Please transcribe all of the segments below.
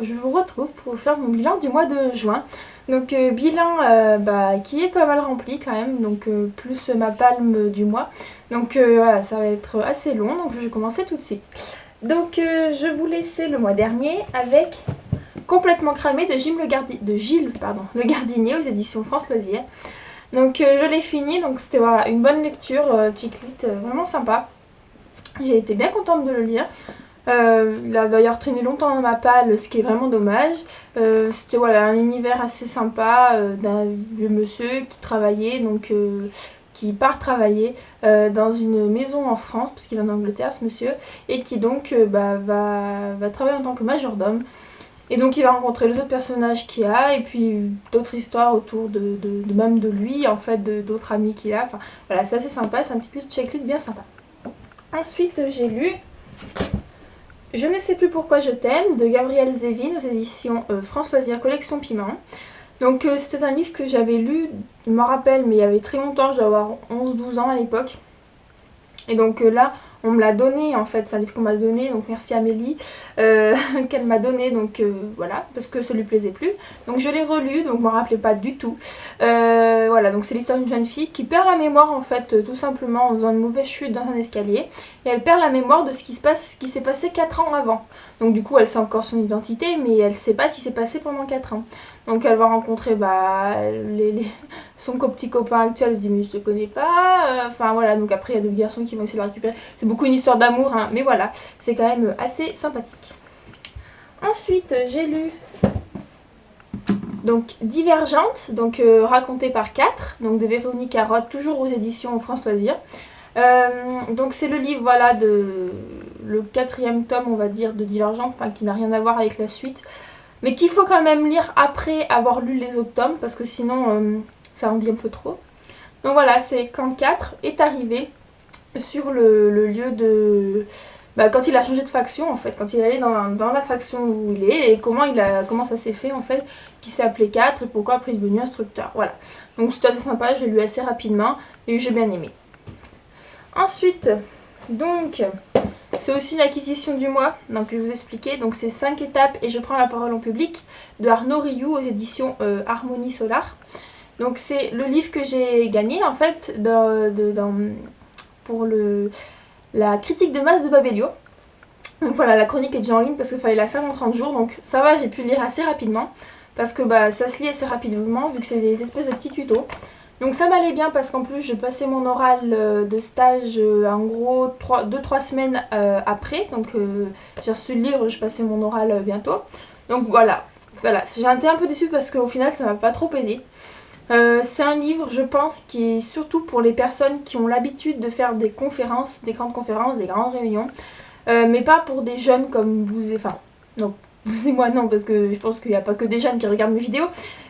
je vous retrouve pour faire mon bilan du mois de juin. Donc bilan qui est pas mal rempli quand même, donc plus ma palme du mois. Donc voilà, ça va être assez long, donc je vais commencer tout de suite. Donc je vous laissais le mois dernier avec Complètement cramé de Gilles Le Gardinier aux éditions France Loisirs. Donc je l'ai fini, donc c'était voilà, une bonne lecture, chiclite, vraiment sympa. J'ai été bien contente de le lire. Il a d'ailleurs traîné longtemps dans ma palle, ce qui est vraiment dommage. C'était voilà, un univers assez sympa d'un vieux monsieur qui travaillait, donc qui part travailler dans une maison en France, parce qu'il est en Angleterre ce monsieur, et qui donc va travailler en tant que majordome. Et donc il va rencontrer les autres personnages qu'il a, et puis d'autres histoires autour même de lui, en fait, d'autres amis qu'il a. Enfin voilà, c'est assez sympa, c'est un petit livre checklist bien sympa. Ensuite j'ai lu Je ne sais plus pourquoi je t'aime de Gabrielle Zevin aux éditions France Loisirs Collection Piment. Donc c'était un livre que j'avais lu, je me rappelle, mais il y avait très longtemps, je dois avoir 11-12 ans à l'époque. Et donc là, on me l'a donné en fait, c'est un livre qu'on m'a donné, donc merci Amélie, qu'elle m'a donné, donc voilà, parce que ça lui plaisait plus. Donc je l'ai relu, donc je m'en rappelais pas du tout. Voilà, donc c'est l'histoire d'une jeune fille qui perd la mémoire en fait, tout simplement en faisant une mauvaise chute dans un escalier. Et elle perd la mémoire de ce qui s'est passé 4 ans avant. Donc du coup, elle sait encore son identité, mais elle sait pas ce qui s'est passé pendant 4 ans. Donc elle va rencontrer son petit copain actuel, elle se dit mais je te connais pas, enfin voilà, donc après il y a deux garçons qui vont essayer de le récupérer. C'est beaucoup une histoire d'amour, hein, mais voilà, c'est quand même assez sympathique. Ensuite j'ai lu donc Divergente, donc racontée par 4, donc de Véronique Carotte, toujours aux éditions France Loisirs. Donc c'est le livre voilà le 4e tome on va dire de Divergente, enfin qui n'a rien à voir avec la suite. Mais qu'il faut quand même lire après avoir lu les autres tomes, parce que sinon ça en dit un peu trop. Donc voilà, c'est quand 4 est arrivé sur le lieu de... quand il a changé de faction en fait, quand il est allé dans la faction où il est, et comment ça s'est fait en fait, qu'il s'est appelé 4 et pourquoi après il est devenu instructeur. Voilà, donc c'était assez sympa, j'ai lu assez rapidement et j'ai bien aimé. Ensuite, donc... c'est aussi une acquisition du mois, donc je vais vous expliquer. Donc c'est 5 étapes et je prends la parole en public de Arnaud Rioux aux éditions Harmonie Solar. Donc c'est le livre que j'ai gagné en fait pour la critique de masse de Babelio. Donc voilà, la chronique est déjà en ligne parce qu'il fallait la faire en 30 jours, donc ça va, j'ai pu lire assez rapidement parce que ça se lit assez rapidement vu que c'est des espèces de petits tutos. Donc ça m'allait bien parce qu'en plus je passais mon oral de stage en gros 2-3 semaines après. Donc j'ai reçu le livre, je passais mon oral bientôt. Donc voilà, j'ai été un peu déçue parce qu'au final ça m'a pas trop aidé. C'est un livre je pense qui est surtout pour les personnes qui ont l'habitude de faire des conférences, des grandes conférences, des grandes réunions. Mais pas pour des jeunes comme vous, enfin non. Vous et moi non, parce que je pense qu'il n'y a pas que des jeunes qui regardent mes vidéos.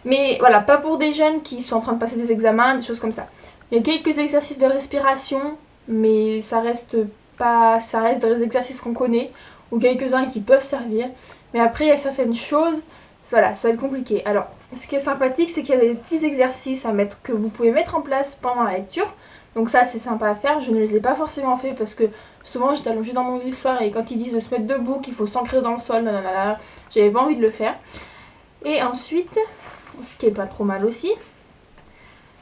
Mais voilà, pas pour des jeunes qui sont en train de passer des examens, des choses comme ça. Il y a quelques exercices de respiration, mais ça reste des exercices qu'on connaît, ou quelques-uns qui peuvent servir. Mais après, il y a certaines choses, voilà, ça va être compliqué. Alors, ce qui est sympathique, c'est qu'il y a des petits exercices que vous pouvez mettre en place pendant la lecture. Donc ça, c'est sympa à faire. Je ne les ai pas forcément fait parce que souvent j'étais allongée dans mon lit le soir et quand ils disent de se mettre debout, qu'il faut s'ancrer dans le sol, nanana, j'avais pas envie de le faire. Et ensuite, ce qui est pas trop mal aussi,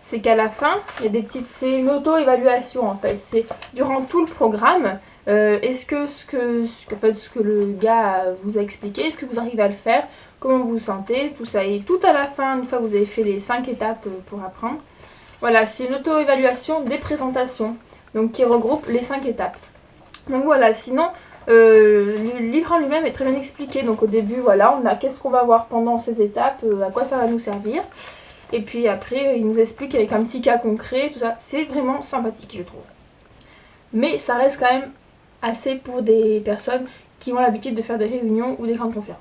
c'est qu'à la fin, il y a c'est une auto-évaluation en fait. C'est durant tout le programme, est-ce que ce que le gars vous a expliqué, est-ce que vous arrivez à le faire, comment vous vous sentez, tout ça. Et tout à la fin, une fois que vous avez fait les 5 étapes pour apprendre, voilà, c'est une auto-évaluation des présentations, donc qui regroupe les 5 étapes. Donc voilà, sinon, le livre en lui-même est très bien expliqué. Donc au début, voilà, on a qu'est-ce qu'on va voir pendant ces étapes, à quoi ça va nous servir. Et puis après, il nous explique avec un petit cas concret, tout ça. C'est vraiment sympathique, je trouve. Mais ça reste quand même assez pour des personnes qui ont l'habitude de faire des réunions ou des grandes conférences.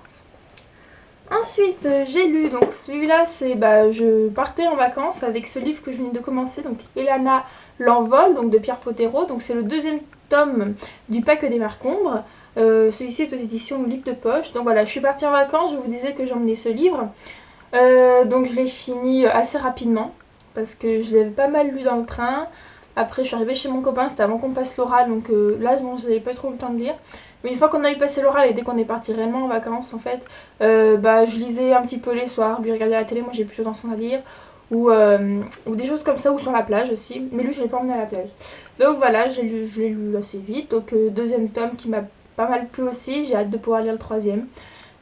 Ensuite, j'ai lu, donc celui-là, c'est je partais en vacances avec ce livre que je venais de commencer, donc Elana l'envol, donc de Pierre Pottero. Donc c'est le 2e tome du Pas que des Marcombres. Celui-ci est aux éditions Livre de Poche. Donc voilà, je suis partie en vacances, je vous disais que j'emmenais ce livre. Donc je l'ai fini assez rapidement parce que je l'avais pas mal lu dans le train. Après je suis arrivée chez mon copain, c'était avant qu'on passe l'oral, donc là je n'avais pas trop le temps de lire. Une fois qu'on a eu passé l'oral et dès qu'on est parti réellement en vacances en fait, je lisais un petit peu les soirs, lui regardais la télé, moi j'ai plutôt tendance à lire. Ou des choses comme ça, ou sur la plage aussi. Mais lui je l'ai pas emmené à la plage. Donc voilà, je l'ai lu assez vite. Donc deuxième tome qui m'a pas mal plu aussi, j'ai hâte de pouvoir lire le troisième.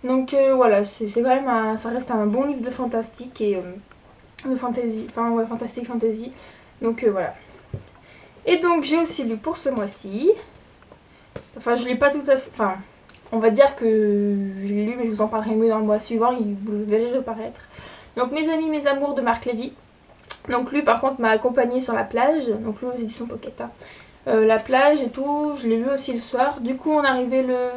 Donc voilà, c'est quand même ça reste un bon livre de fantastique et de fantasy, enfin ouais, fantastique fantasy. Donc voilà. Et donc j'ai aussi lu pour ce mois-ci. Enfin je l'ai pas tout à fait, enfin on va dire que je l'ai lu mais je vous en parlerai mieux dans le mois suivant, vous le verrez reparaître. Donc Mes amis, mes amours de Marc Lévy. Donc lui par contre m'a accompagné sur la plage, donc lui aux éditions Pocket. La plage et tout, je l'ai lu aussi le soir. Du coup on est arrivé le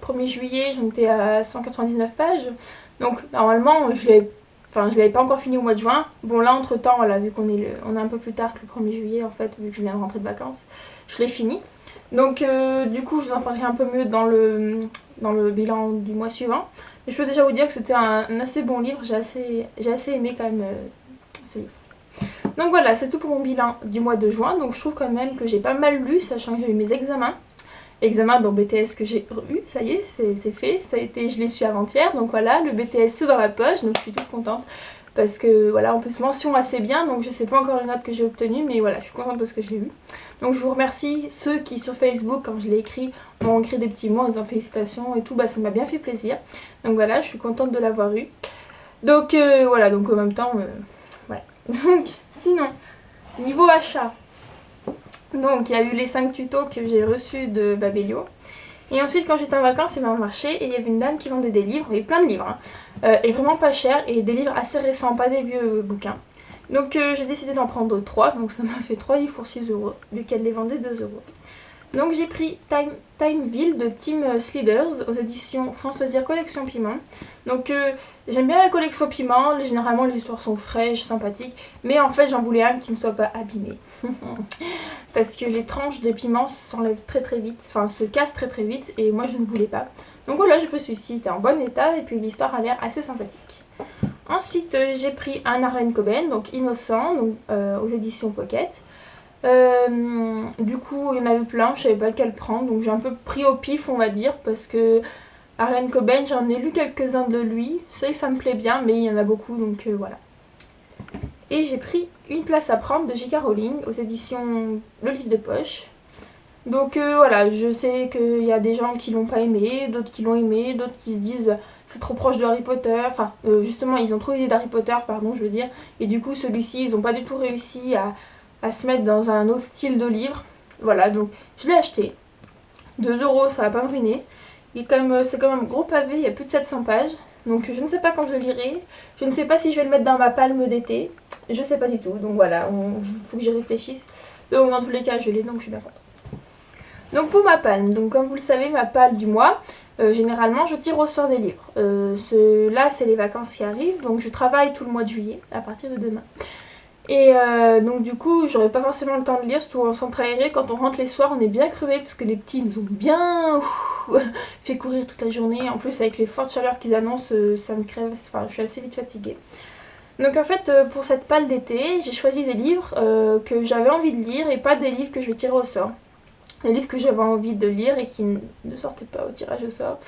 1er juillet, j'en étais à 199 pages. Donc normalement je l'avais pas encore fini au mois de juin. Bon là entre temps, voilà, vu qu'on est un peu plus tard que le 1er juillet en fait, vu que je viens de rentrer de vacances, je l'ai fini. Donc du coup je vous en parlerai un peu mieux dans le bilan du mois suivant. Mais je peux déjà vous dire que c'était un assez bon livre, j'ai assez aimé quand même ce livre. Donc voilà, c'est tout pour mon bilan du mois de juin. Donc je trouve quand même que j'ai pas mal lu, sachant que j'ai eu mes examens. Examen dans BTS que j'ai eu, ça y est, c'est fait. Ça a été, je l'ai su avant-hier. Donc voilà, le BTS c'est dans la poche, donc je suis toute contente. Parce que voilà, en plus mention assez bien, donc je sais pas encore les notes que j'ai obtenues, mais voilà, je suis contente parce que je l'ai eu. Donc je vous remercie ceux qui sur Facebook, quand je l'ai écrit, m'ont écrit des petits mots en disant félicitations et tout, bah ça m'a bien fait plaisir. Donc voilà, je suis contente de l'avoir eu. Donc voilà, donc en même temps, voilà. Donc sinon, niveau achat, donc il y a eu les 5 tutos que j'ai reçus de Babelio. Et ensuite quand j'étais en vacances, il m'a marché et il y avait une dame qui vendait des livres, et plein de livres, et vraiment pas cher, et des livres assez récents, pas des vieux bouquins. Donc j'ai décidé d'en prendre 3, donc ça m'a fait 3 livres pour 6 €, vu qu'elle les vendait 2 €. Donc j'ai pris Timeville de Tim Sliders aux éditions France Loisirs Collection Piment. Donc j'aime bien la collection Piment, généralement les histoires sont fraîches, sympathiques, mais en fait j'en voulais un qui ne soit pas abîmé. Parce que les tranches de piment s'enlèvent très très vite, enfin se cassent très très vite et moi je ne voulais pas. Donc voilà, j'ai pris celui-ci, il était en bon état et puis l'histoire a l'air assez sympathique. Ensuite j'ai pris un Harlan Coben, donc Innocent, donc, aux éditions Pocket. Du coup il y en avait plein, je savais pas lequel prendre, donc j'ai un peu pris au pif on va dire, parce que Harlan Coben j'en ai lu quelques-uns de lui, c'est vrai que ça me plaît bien mais il y en a beaucoup donc voilà. Et j'ai pris Une place à prendre de J.K. Rowling aux éditions Le Livre de Poche. Donc voilà, je sais qu'il y a des gens qui l'ont pas aimé, d'autres qui l'ont aimé, d'autres qui se disent c'est trop proche de Harry Potter. Enfin justement ils ont trop idée d'Harry Potter pardon je veux dire, et du coup celui-ci ils ont pas du tout réussi à se mettre dans un autre style de livre. Voilà, donc je l'ai acheté. 2 €, ça va pas me ruiner. C'est quand même gros pavé, il y a plus de 700 pages. Donc je ne sais pas quand je le lirai. Je ne sais pas si je vais le mettre dans ma palme d'été. Je sais pas du tout. Donc voilà, il faut que j'y réfléchisse. Donc dans tous les cas, je l'ai, donc je suis bien contente. Donc pour ma palme, donc comme vous le savez, ma palme du mois, généralement je tire au sort des livres. Là c'est les vacances qui arrivent, donc je travaille tout le mois de juillet à partir de demain. Et donc du coup j'aurai pas forcément le temps de lire, surtout en centre aéré, quand on rentre les soirs on est bien crevé parce que les petits nous ont bien fait courir toute la journée. En plus avec les fortes chaleurs qu'ils annoncent, ça me crève, enfin je suis assez vite fatiguée. Donc en fait pour cette palle d'été j'ai choisi des livres que j'avais envie de lire et pas des livres que je vais tirer au sort. Des livres que j'avais envie de lire et qui ne sortaient pas au tirage au sort.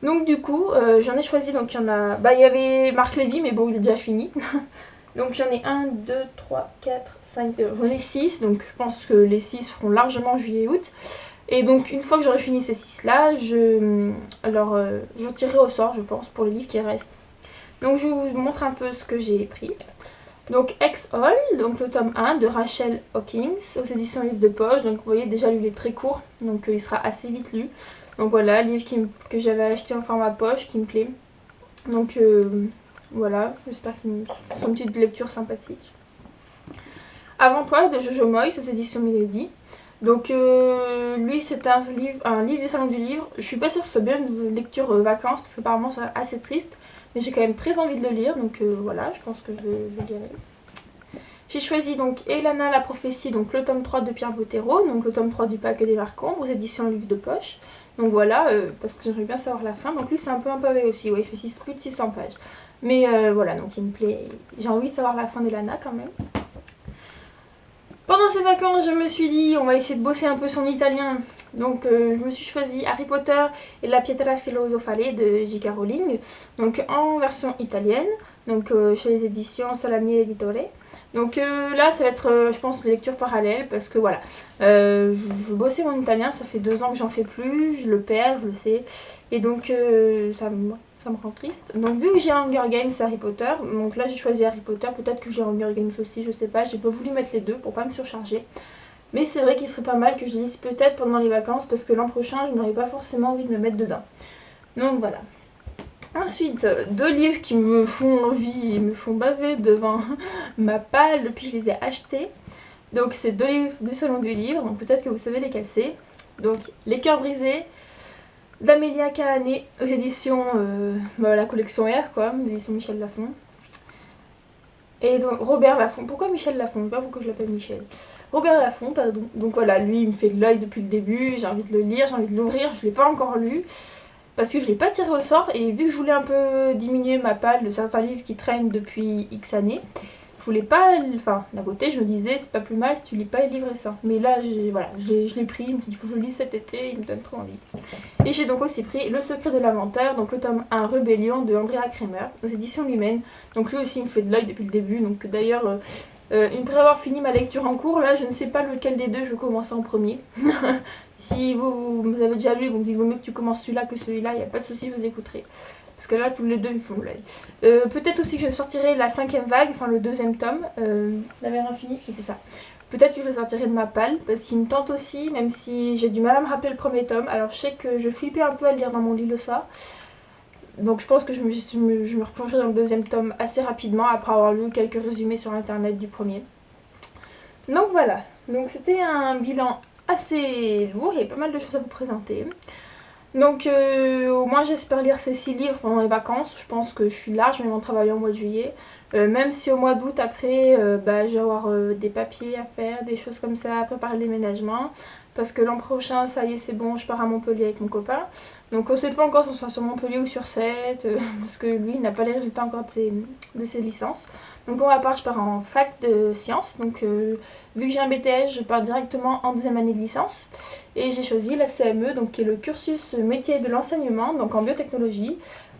Donc du coup j'en ai choisi, donc il y en a, il y avait Marc Lévy mais bon il est déjà fini. Donc j'en ai 1, 2, 3, 4, 5, j'en ai 6, donc je pense que les 6 feront largement juillet et août. Et donc une fois que j'aurai fini ces 6 là, je tirerai au sort je pense pour les livres qui restent. Donc je vous montre un peu ce que j'ai pris. Donc Ex All, donc le tome 1 de Rachel Hawkins aux éditions Livre de Poche. Donc vous voyez déjà lui il est très court, donc il sera assez vite lu. Donc voilà, livre que j'avais acheté en format poche qui me plaît. Donc voilà, j'espère qu'il c'est une petite lecture sympathique. Avant-toi de Jojo Moyes aux éditions Milady. Donc lui c'est un livre du salon du livre. Je suis pas sûre que ce soit bien une lecture vacances parce qu'apparemment c'est assez triste. Mais j'ai quand même très envie de le lire, donc voilà, je pense que je le lirai. J'ai choisi donc Elana la prophétie, donc le tome 3 de Pierre Bottero, donc le tome 3 du Paquet des Marcombres aux éditions Livre de Poche. Donc voilà, parce que j'aimerais bien savoir la fin. Donc lui c'est un peu un pavé aussi, ouais, il fait plus de 600 pages. Mais voilà, donc il me plaît, j'ai envie de savoir la fin d'Elana quand même. Pendant ces vacances, je me suis dit, on va essayer de bosser un peu son italien. Donc je me suis choisi Harry Potter et la Pietra Filosofale de J.K. Rowling, donc en version italienne, donc chez les éditions Salani Editore. Donc là ça va être je pense lecture parallèle parce que voilà, je bossais mon italien, ça fait 2 ans que j'en fais plus, je le perds, je le sais, et donc ça me rend triste. Donc vu que j'ai Hunger Games et Harry Potter, donc là j'ai choisi Harry Potter, peut-être que j'ai Hunger Games aussi, je sais pas, j'ai pas voulu mettre les deux pour pas me surcharger. Mais c'est vrai qu'il serait pas mal que je lise peut-être pendant les vacances parce que l'an prochain je n'aurais pas forcément envie de me mettre dedans. Donc voilà. Ensuite, 2 livres qui me font envie et me font baver devant ma palle depuis que je les ai achetés. Donc c'est 2 livres du salon du livre, donc peut-être que vous savez lesquels c'est. Donc Les Cœurs Brisés d'Amélia Kahané aux éditions la collection R quoi, éditions Michel Lafon. Et donc Robert Laffont. Pourquoi Michel Lafon? Je sais pas pourquoi je l'appelle Michel. Robert Laffont, pardon. Donc voilà, lui il me fait de l'œil depuis le début, j'ai envie de le lire, j'ai envie de l'ouvrir, je l'ai pas encore lu. Parce que je l'ai pas tiré au sort et vu que je voulais un peu diminuer ma palle de certains livres qui traînent depuis X années, je voulais pas, enfin d'un côté je me disais c'est pas plus mal si tu lis pas les livres récents. Mais là voilà, je l'ai pris, je me suis dit il faut que je le lise cet été, il me donne trop envie. Et j'ai donc aussi pris Le Secret de l'inventeur, donc le tome 1 Rébellion de Andrea Kremer, aux éditions Lumen. Donc lui aussi il me fait de l'œil depuis le début, donc d'ailleurs après avoir fini ma lecture en cours, là je ne sais pas lequel des deux je commence en premier. Si vous avez déjà lu, vous me dites vaut mieux que tu commences celui-là que celui-là, il n'y a pas de souci, je vous écouterai. Parce que là, tous les deux, ils me font de l'œil. Peut-être aussi que je sortirai la 5e vague, enfin le 2e tome, La mer infinie, c'est ça. Peut-être que je le sortirai de ma palle, parce qu'il me tente aussi, même si j'ai du mal à me rappeler le premier tome. Alors je sais que je flippais un peu à le lire dans mon lit le soir. Donc je pense que je me replongerai dans le 2e tome assez rapidement, après avoir lu quelques résumés sur internet du premier. Donc voilà, donc c'était un bilan assez lourd, il y a pas mal de choses à vous présenter. Donc au moins j'espère lire ces 6 livres pendant les vacances, je pense que je suis large, mais mon travail au mois de juillet. Même si au mois d'août après je vais avoir des papiers à faire, des choses comme ça, à préparer le déménagement. Parce que l'an prochain, ça y est, c'est bon, je pars à Montpellier avec mon copain. Donc on sait pas encore si on sera sur Montpellier ou sur 7, parce que lui il n'a pas les résultats encore de ses licences. Donc pour ma part, je pars en fac de sciences. Donc vu que j'ai un BTS, je pars directement en 2e année de licence. Et j'ai choisi la CME, donc qui est le cursus métier de l'enseignement, donc en biotechnologie.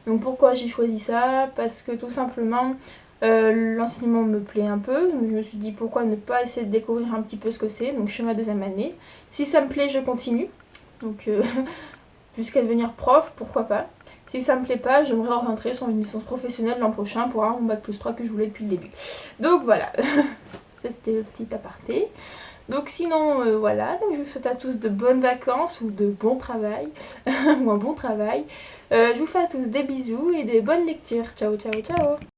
Donc pourquoi j'ai choisi ça? Parce que tout simplement l'enseignement me plaît un peu. Donc je me suis dit pourquoi ne pas essayer de découvrir un petit peu ce que c'est. Donc je fais ma 2e année. Si ça me plaît, je continue. Donc jusqu'à devenir prof, pourquoi pas. Si ça me plaît pas, je me réorienterai sur une licence professionnelle l'an prochain pour avoir mon bac+3 que je voulais depuis le début. Donc voilà, ça c'était le petit aparté. Donc sinon voilà, donc je vous souhaite à tous de bonnes vacances ou de bon travail, ou un bon travail. Je vous fais à tous des bisous et des bonnes lectures. Ciao ciao ciao.